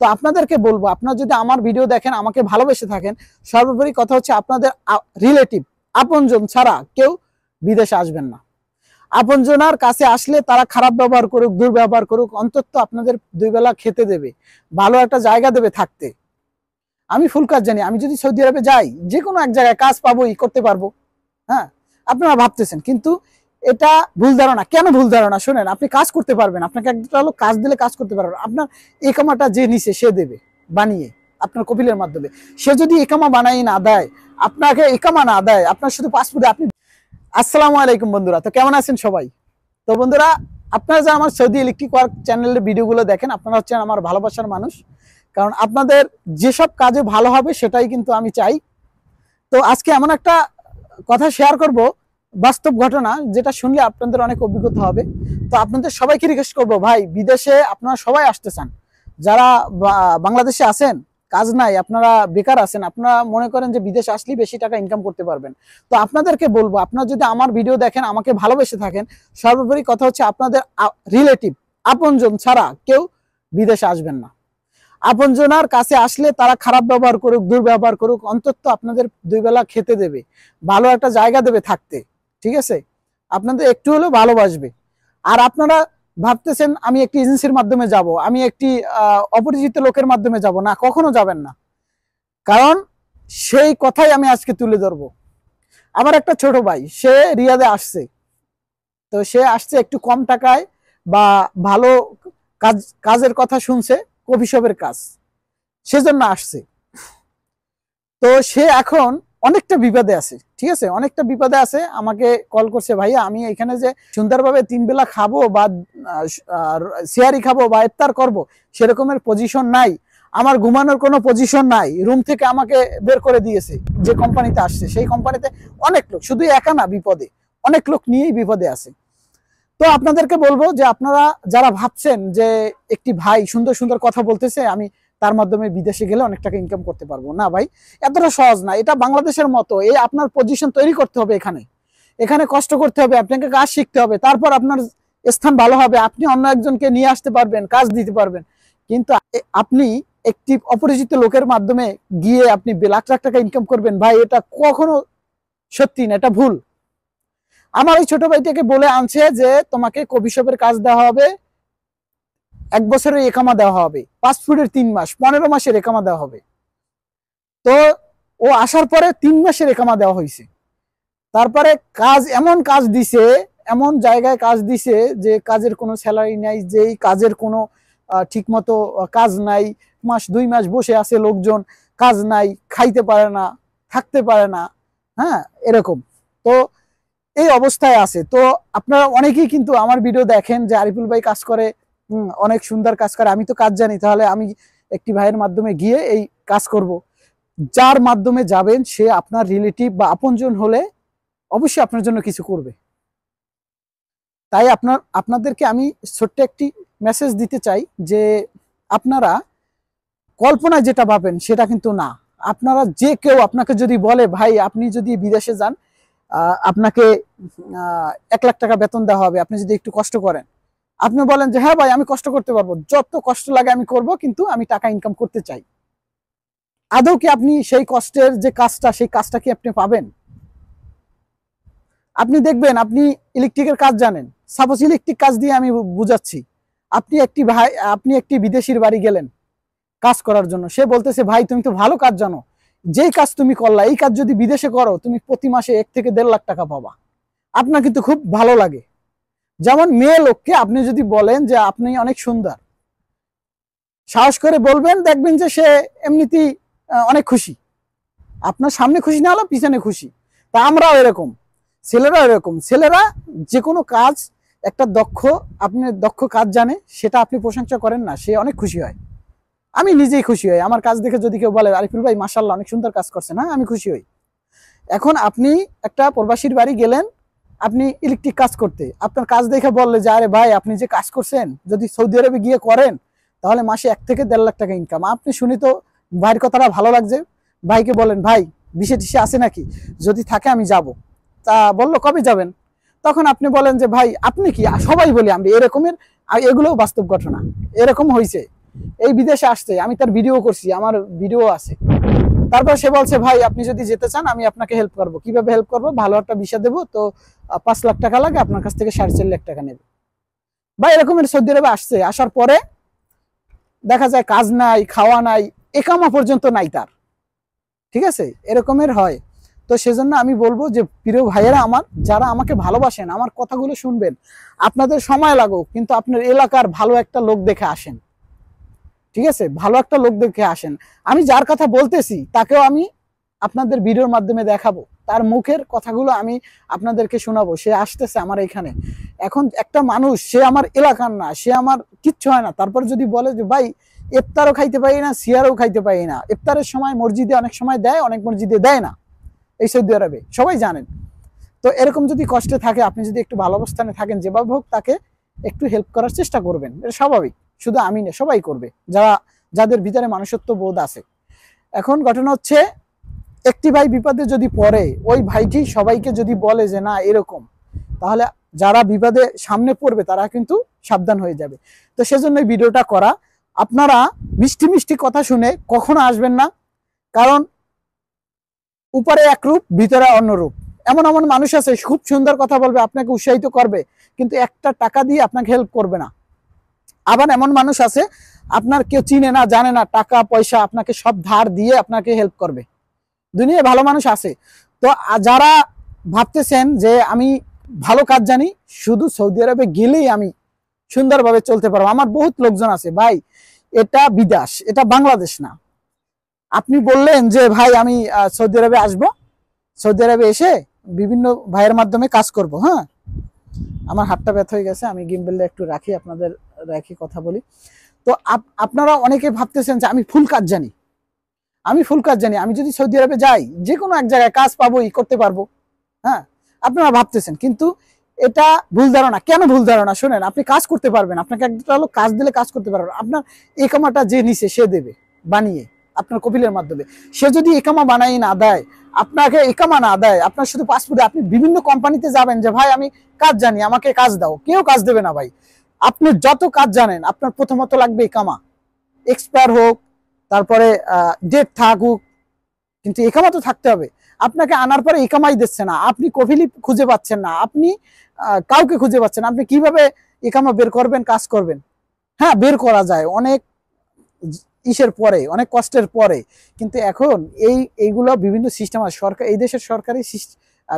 তো আপনাদেরকে বলবো, আপনারা যদি আমার ভিডিও দেখেন, আমাকে ভালোবেসে থাকেন, সর্বোপরি কথা হচ্ছে আপনাদের রিলেটিভ আপনজন ছাড়া কেউ বিদেশে আসবেন না। আপনজনার কাছে আসলে তারা খারাপ ব্যবহার করুক, দুর্ব্যবহার করুক, অন্তত আপনাদের দুই বেলা খেতে দেবে, ভালো একটা জায়গা দেবে থাকতে। আমি ফুল কাজ জানি, আমি যদি সৌদি আরবে যাই যে কোনো এক জায়গায় কাজ পাবো, করতে পারবো। হ্যাঁ, আপনারা ভাবতেছেন, কিন্তু এটা ভুল ধারণা। কেন ভুল ধারণা? শোনেন, আপনি কাজ করতে পারবেন, আপনাকে একটা লোক কাজ দিলে কাজ করতে পারবেন। আপনার একামাটা যে নিচে সে দেবে বানিয়ে আপনার কপিলের মাধ্যমে। সে যদি একামা বানাই না দেয়, আপনাকে একামা না দেয়, আপনার শুধু পাসপোর্টে আপনি। আসসালামু আলাইকুম বন্ধুরা, তো কেমন আছেন সবাই? তো বন্ধুরা, আপনারা যে আমার সৌদি ইলেকট্রিক ওয়ার্ক চ্যানেলের ভিডিওগুলো দেখেন, আপনারা হচ্ছেন আমার ভালোবাসার মানুষ। কারণ আপনাদের যেসব কাজে ভালো হবে সেটাই কিন্তু আমি চাই। তো আজকে এমন একটা কথা শেয়ার করব, বাস্তব ঘটনা, যেটা শুনলে আপনাদের অনেক অভিজ্ঞতা হবে। তো আপনাদের সবাইকে রিকোয়েস্ট করব, ভাই বিদেশে আপনারা সবাই আসতে চান, যারা বাংলাদেশে আছেন, কাজ নাই, আপনারা বেকার আছেন, আপনারা মনে করেন যে বিদেশে আসলেই বেশি টাকা ইনকাম করতে পারবেন, তো আপনাদেরকে বলবো, আপনারা যদি আমার ভিডিও দেখেন, আমাকে ভালোবেসে থাকেন, সর্বোপরি কথা হচ্ছে আপনাদের রিলেটিভ আপনজন ছাড়া কেউ বিদেশে আসবেন না। আপনজনার কাছে আসলে তারা খারাপ ব্যবহার করুক, দুর্ব্যবহার করুক, অন্তত আপনাদের দুই বেলা খেতে দেবে, ভালো একটা জায়গা দেবে থাকতে। ঠিক আছে, আপনাদের একটু হলেও ভালোবাসবে। আর আপনারা ভাবতেছেন আমি একটি এজেন্সির মাধ্যমে যাব, আমি একটি অপরিচিত লোকের মাধ্যমে যাব, না, কখনো যাবেন না। কারণ সেই কথাই আমি আজকে তুলে ধরবো। আমার একটা ছোট ভাই, সে রিয়াদে আসছে, তো সে আসছে একটু কম টাকায় বা ভালো কাজের কথা শুনছে, কফি শপের কাজ, সেজন্য আসছে। তো সে এখন অনেকটা বিপদে আছে। ঠিক আছে, অনেকটা বিপদে আছে। আমাকে কল করছে, ভাইয়া আমি এখানে যে সুন্দরভাবে 3 বেলা খাবো বা সিয়ারি খাবো বা ইফতার করব, সেরকমের পজিশন নাই, আমার ঘুমানোর কোনো পজিশন নাই, রুম থেকে আমাকে বের করে দিয়েছে। যে কোম্পানিতে আসছে সেই কোম্পানিতে অনেক লোক, শুধু একা না, বিপদে অনেক লোক নিয়েই বিপদে আছে। তো আপনাদেরকে বলবো যে আপনারা যারা ভাবছেন যে একটি ভাই সুন্দর সুন্দর কথা বলতেছে, আমি তার মাধ্যমে বিদেশে গেলে অনেক টাকা ইনকাম করতে পারবো, না ভাই, এতটা সহজ না। এটা বাংলাদেশের মতো, এই আপনার পজিশন তৈরি করতে হবে, এখানে কষ্ট করতে হবে, আপনাকে কাজ শিখতে হবে, তারপর আপনার স্থান ভালো হবে, আপনি অন্য একজনকে নিয়ে আসতে পারবেন, কাজ দিতে পারবেন। কিন্তু আপনি একটি অপরিচিত লোকের মাধ্যমে গিয়ে আপনি লাখ লাখ টাকা ইনকাম করবেন, ভাই, এটা কখনো সত্যি না, এটা ভুল। আমার ওই ছোট ভাইটাকে বলে আনছে যে তোমাকে কফি শপের কাজ দেওয়া হবে, 1 বছরের একামা দেওয়া হবে, পাসপোর্টের 3 মাস, 15 মাসের একামা দেওয়া হবে। তো ও আসার পরে 3 মাসের একামা দেওয়া হয়েছে। তারপরে কাজ, এমন কাজ দিছে, এমন জায়গায় কাজ দিছে যে কাজের কোনো স্যালারি নাই, যেই কাজের কোনো ঠিক মতো কাজ নাই, মাস 2 মাস বসে আছে লোকজন, কাজ নাই, খাইতে পারে না, থাকতে পারে না। হ্যাঁ, এরকম। তো এই অবস্থায় আছে। তো আপনারা অনেকেই কিন্তু আমার ভিডিও দেখেন যে আরিফুল ভাই কাজ করে, অনেক সুন্দর কাজ করে, আমি তো কাজ জানি, তাহলে আমি একটি ভাইয়ের মাধ্যমে গিয়ে এই কাজ করব। যার মাধ্যমে যাবেন সে আপনার রিলেটিভ বা আপনজন হলে অবশ্যই আপনার জন্য কিছু করবে। তাই আপনাদেরকে আমি ছোট্ট একটি মেসেজ দিতে চাই যে আপনারা কল্পনায় যেটা ভাবেন সেটা কিন্তু না। আপনারা যে কেউ আপনাকে যদি বলে, ভাই আপনি যদি বিদেশে যান আপনাকে 1 লাখ টাকা বেতন দেওয়া হবে আপনি যদি একটু কষ্ট করেন, আপনি বলেন যে হ্যাঁ ভাই আমি কষ্ট করতে পারবো, যত কষ্ট লাগে আমি করব, কিন্তু আমি টাকা ইনকাম করতে চাই। আদৌ কি আপনি সেই কষ্টের যে কাজটা, সেই কাজটা কি আপনি পাবেন? আপনি দেখবেন, আপনি ইলেকট্রিকের কাজ জানেন, সাপোজ ইলেকট্রিক কাজ দিয়ে আমি বুঝাচ্ছি, আপনি একটি বিদেশির বাড়ি গেলেন কাজ করার জন্য, সে বলতেছে ভাই তুমি তো ভালো কাজ জানো, যেই কাজ তুমি করলা এই কাজ যদি বিদেশে করো তুমি প্রতি মাসে 1 থেকে 1.5 লাখ টাকা পাবা। আপনার কিন্তু খুব ভালো লাগে। যেমন মেয়ে লোককে আপনি যদি বলেন যে আপনি অনেক সুন্দর, সাহস করে বলবেন, দেখবেন যে সে এমনিতেই অনেক খুশি, আপনার সামনে খুশি না হলো পিছনে খুশি। তা আমরাও এরকম, ছেলেরা এরকম, ছেলেরা যে কোনো কাজ, একটা আপনি দক্ষ কাজ জানে, সেটা আপনি প্রশংসা করেন না, সে অনেক খুশি হয়। আমি নিজেই খুশি হই, আমার কাজ দেখে যদি কেউ বলে আরিফুল ভাই মাশাআল্লাহ অনেক সুন্দর কাজ করছেন, হ্যাঁ আমি খুশি হই। এখন আপনি একটা প্রবাসীর বাড়ি গেলেন, আপনি ইলেকট্রিক কাজ করতে, আপনার কাজ দেখে বললে যে আরে ভাই আপনি যে কাজ করছেন যদি সৌদি আরবে গিয়ে করেন তাহলে মাসে 1 থেকে 1.5 লাখ টাকা ইনকাম। আপনি শুনি তো ভাইয়ের কথাটা ভালো লাগছে, ভাইকে বলেন ভাই বিষে টিসে আছে নাকি, যদি থাকে আমি যাব। তা বললো কবে যাবেন? তখন আপনি বলেন যে ভাই আপনি কি, সবাই বলি আমরা এরকমের, এগুলোও বাস্তব ঘটনা, এরকম হয়েছে। এই বিদেশে আসছে, আমি তার ভিডিও করছি, আমার ভিডিও আছে। তারপর সে বলছে ভাই আপনি যদি যেতে চান আমি আপনাকে হেল্প করবো। কিভাবে হেল্প করবো? ভালো একটা ভিসা দেবো, তো 5 লাখ টাকা লাগে, আপনার কাছ থেকে 4.5 লাখ টাকা নেবে। বা এরকমের সৌদি আরবে আসছে, আসার পরে দেখা যায় কাজ নাই, খাওয়া নাই, একামা পর্যন্ত নাই তার। ঠিক আছে, এরকমের হয়। তো সেজন্য আমি বলবো যে প্রিয় ভাইয়েরা আমার, যারা আমাকে ভালোবাসেন, আমার কথাগুলো শুনবেন। আপনাদের সময় লাগুক, কিন্তু আপনার এলাকার ভালো একটা লোক দেখে আসেন। ঠিক আছে, ভালো একটা লোক দেখে আসেন। আমি যার কথা বলতেছি তাকেও আমি আপনাদের ভিডিওর মাধ্যমে দেখাবো, তার মুখের কথাগুলো আমি আপনাদেরকে শোনাবো। সে আসতেছে আমার এখানে। এখন একটা মানুষ, সে আমার এলাকার না, সে আমার কিচ্ছু হয় না, তারপর যদি বলে যে ভাই ইফতারও খাইতে পারি না, সিয়ারও খাইতে পারি না। ইফতারের সময় মসজিদে অনেক সময় দেয়, অনেক মসজিদে দেয় না, এই সৌদি আরবে সবাই জানেন। তো এরকম যদি কষ্টে থাকে, আপনি যদি একটু ভালো অবস্থানে থাকেন, যেভাবে হোক তাকে একটু হেল্প করার চেষ্টা করবেন, এটা স্বাভাবিক। শুধু আমি না, সবাই করবে, যাদের ভিতরে মানুষত্ব বোধ আছে। এখন ঘটনা হচ্ছে, একটি ভাই বিপদে যদি পড়ে, ওই ভাইটি সবাইকে যদি বলে যে না এরকম, তাহলে যারা বিপদে সামনে পড়বে তারা কিন্তু সাবধান হয়ে যাবে। তো সেজন্য ভিডিওটা করা। আপনারা মিষ্টি মিষ্টি কথা শুনে কখনো আসবেন না, কারণ উপরে এক রূপ, ভিতরে অন্য রূপ। এমন এমন মানুষ আছে খুব সুন্দর কথা বলবে, আপনাকে উৎসাহিত করবে, কিন্তু একটা টাকা দিয়ে আপনাকে হেল্প করবে না। আবার এমন মানুষ আছে আপনার কেউ চিনে না, জানে না, টাকা পয়সা আপনাকে সব ধার দিয়ে আপনাকে হেল্প করবে। দুনিয়ায় ভালো মানুষ আছে। তো যারা ভাবতেছেন যে আমি ভালো কাজ জানি, শুধু সৌদি আরবে গেলেই আমি সুন্দরভাবে চলতে পারবো, আমার বহুত লোকজন আছে। ভাই এটা বিদেশ, এটা বাংলাদেশ না। আপনি বললেন যে ভাই আমি সৌদি আরবে আসবো, সৌদি আরবে এসে বিভিন্ন ভাইয়ের মাধ্যমে কাজ করব। হ্যাঁ, আমার হাতটা ব্যথা হয়ে গেছে, আমি গিম্বেলটা একটু রাখি, আপনাদের রাখি কথা বলি। তো আপনারা অনেকে ভাবতেছেন যে আমি ফুল কাজ জানি, আমি ফুল কাজ জানি, আমি যদি সৌদি আরবে যাই যে কোনো এক জায়গায় কাজ পাবোই, করতে পারবো। হ্যাঁ, আপনারা ভাবতেছেন, কিন্তু এটা ভুল ধারণা। কেন ভুল ধারণা? শোনেন, আপনি কাজ করতে পারবেন, আপনাকে একটা লোক কাজ দিলে কাজ করতে পারবেন। আপনার একামাটা যে নিচে সে দেবে বানিয়ে আপনার কপিলের মাধ্যমে। সে যদি একামা বানাই না দেয়, আপনাকে একামা না দেয়, আপনার শুধু পাসপোর্টে, আপনি বিভিন্ন কোম্পানিতে যাবেন যে ভাই আমি কাজ জানি, আমাকে কাজ দাও, কেউ কাজ দেবে না ভাই। আপনি যত কাজ জানেন, আপনার প্রথমত লাগবে একামা, এক্সপায়ার হোক, তারপরে ডেট থাকুক, কিন্তু একামা তো থাকতে হবে। আপনাকে আনার পরে একামাই দিচ্ছে না, আপনি কফিলি খুঁজে পাচ্ছেন না, আপনি কাউকে খুঁজে পাচ্ছেন না, আপনি কিভাবে একামা বের করবেন, কাজ করবেন? হ্যাঁ, বের করা যায় অনেক ইসের পরে, অনেক কষ্টের পরে, কিন্তু এখন এইগুলো বিভিন্ন সিস্টেম আছে। সরকার, এই দেশের সরকারি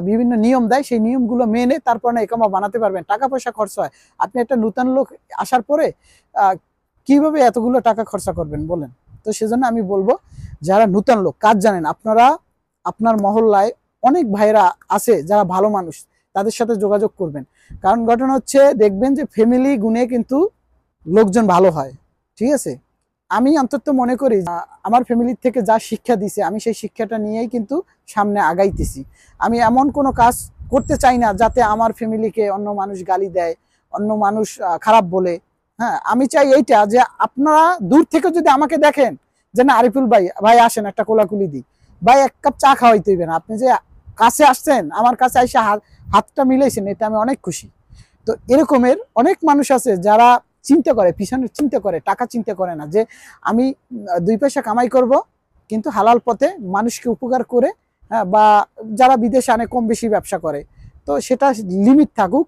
বিভিন্ন নিয়ম দেয়, সেই নিয়মগুলো মেনে তারপর না একামা বানাতে পারবেন। টাকা পয়সা খরচ হয়। আপনি একটা নতুন লোক আসার পরে কিভাবে এতগুলো টাকা খরচা করবেন বলেন? তো সেজন্য আমি বলবো, যারা নতুন লোক কাজ জানেন, আপনারা আপনার মহল্লায় অনেক ভাইরা আছে যারা ভালো মানুষ, তাদের সাথে যোগাযোগ করবেন। কারণ ঘটনা হচ্ছে, দেখবেন যে ফ্যামিলি গুণে কিন্তু লোকজন ভালো হয়। ঠিক আছে, আমি অন্তত মনে করি আমার ফ্যামিলির থেকে যা শিক্ষা দিছে, আমি সেই শিক্ষাটা নিয়েই কিন্তু সামনে আগাইতেছি। আমি এমন কোনো কাজ করতে চাই না যাতে আমার ফ্যামিলিকে অন্য মানুষ গালি দেয়, অন্য মানুষ খারাপ বলে। হ্যাঁ, আমি চাই এইটা, যে আপনারা দূর থেকে যদি আমাকে দেখেন যে না আরিফুল ভাই, ভাই আসেন একটা কোলাকুলি দিই, ভাই এক কাপ চা খাওয়াইতে হইবে না, আপনি যে কাছে আসছেন, আমার কাছে এসে হাতটা মিলাইছেন, এতে আমি অনেক খুশি। তো এরকমের অনেক মানুষ আছে যারা চিন্তা করে, পিছনের চিন্তা করে, টাকা চিন্তা করে না, যে আমি 2 পয়সা কামাই করব, কিন্তু হালাল পথে মানুষকে উপকার করে। হ্যাঁ, বা যারা বিদেশে আনে কম বেশি ব্যবসা করে, তো সেটা লিমিট থাকুক,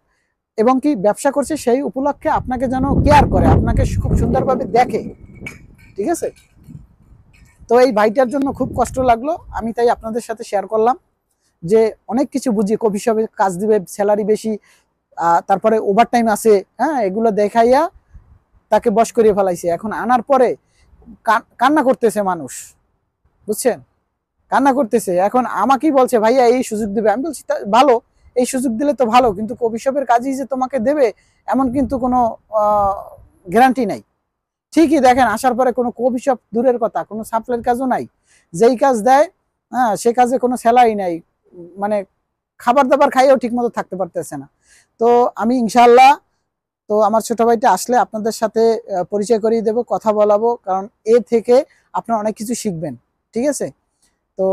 এবং কি ব্যবসা করছে সেই উপলক্ষে আপনাকে যেন কেয়ার করে, আপনাকে খুব সুন্দরভাবে দেখে। ঠিক আছে, তো এই ভাইটার জন্য খুব কষ্ট লাগলো, আমি তাই আপনাদের সাথে শেয়ার করলাম যে অনেক কিছু বুঝি, কফি শপে কাজ দিবে, স্যালারি বেশি, তারপরে ওভারটাইম আছে, হ্যাঁ, এগুলো দেখাইয়া তাকে বশ করিয়ে ফেলাইছে। এখন আনার পরে কান্না করতেছে মানুষ, বুঝছেন, কান্না করতেছে। এখন আমাকেই বলছে ভাইয়া এই সুযোগ দেবে, আমি বলছি ভালো, এই সুযোগ দিলে তো ভালো, কিন্তু কফি শপের কাজই যে তোমাকে দেবে এমন কিন্তু কোনো গ্যারান্টি নাই। ঠিকই দেখেন, আসার পরে কোনো কফি শপ দূরের কথা, কোনো সাপ্লাইয়ের কাজও নাই, যেই কাজ দেয় হ্যাঁ সে কাজে কোনো স্যালারি নাই, মানে খাবার দাবার খাইয়েও ঠিক মতো থাকতে পারতেছে না। তো আমি ইনশাআল্লাহ, তো আমার ছোট ভাইটা আসলে আপনাদের সাথে পরিচয় করিয়ে দেব, কথা বলাবো, কারণ এ থেকে আপনারা অনেক কিছু শিখবেন। ঠিক আছে, তো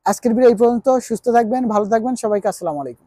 আজকের ভিডিও এই পর্যন্ত। সুস্থ থাকবেন, ভালো থাকবেন, সবাইকে আসসালামু আলাইকুম।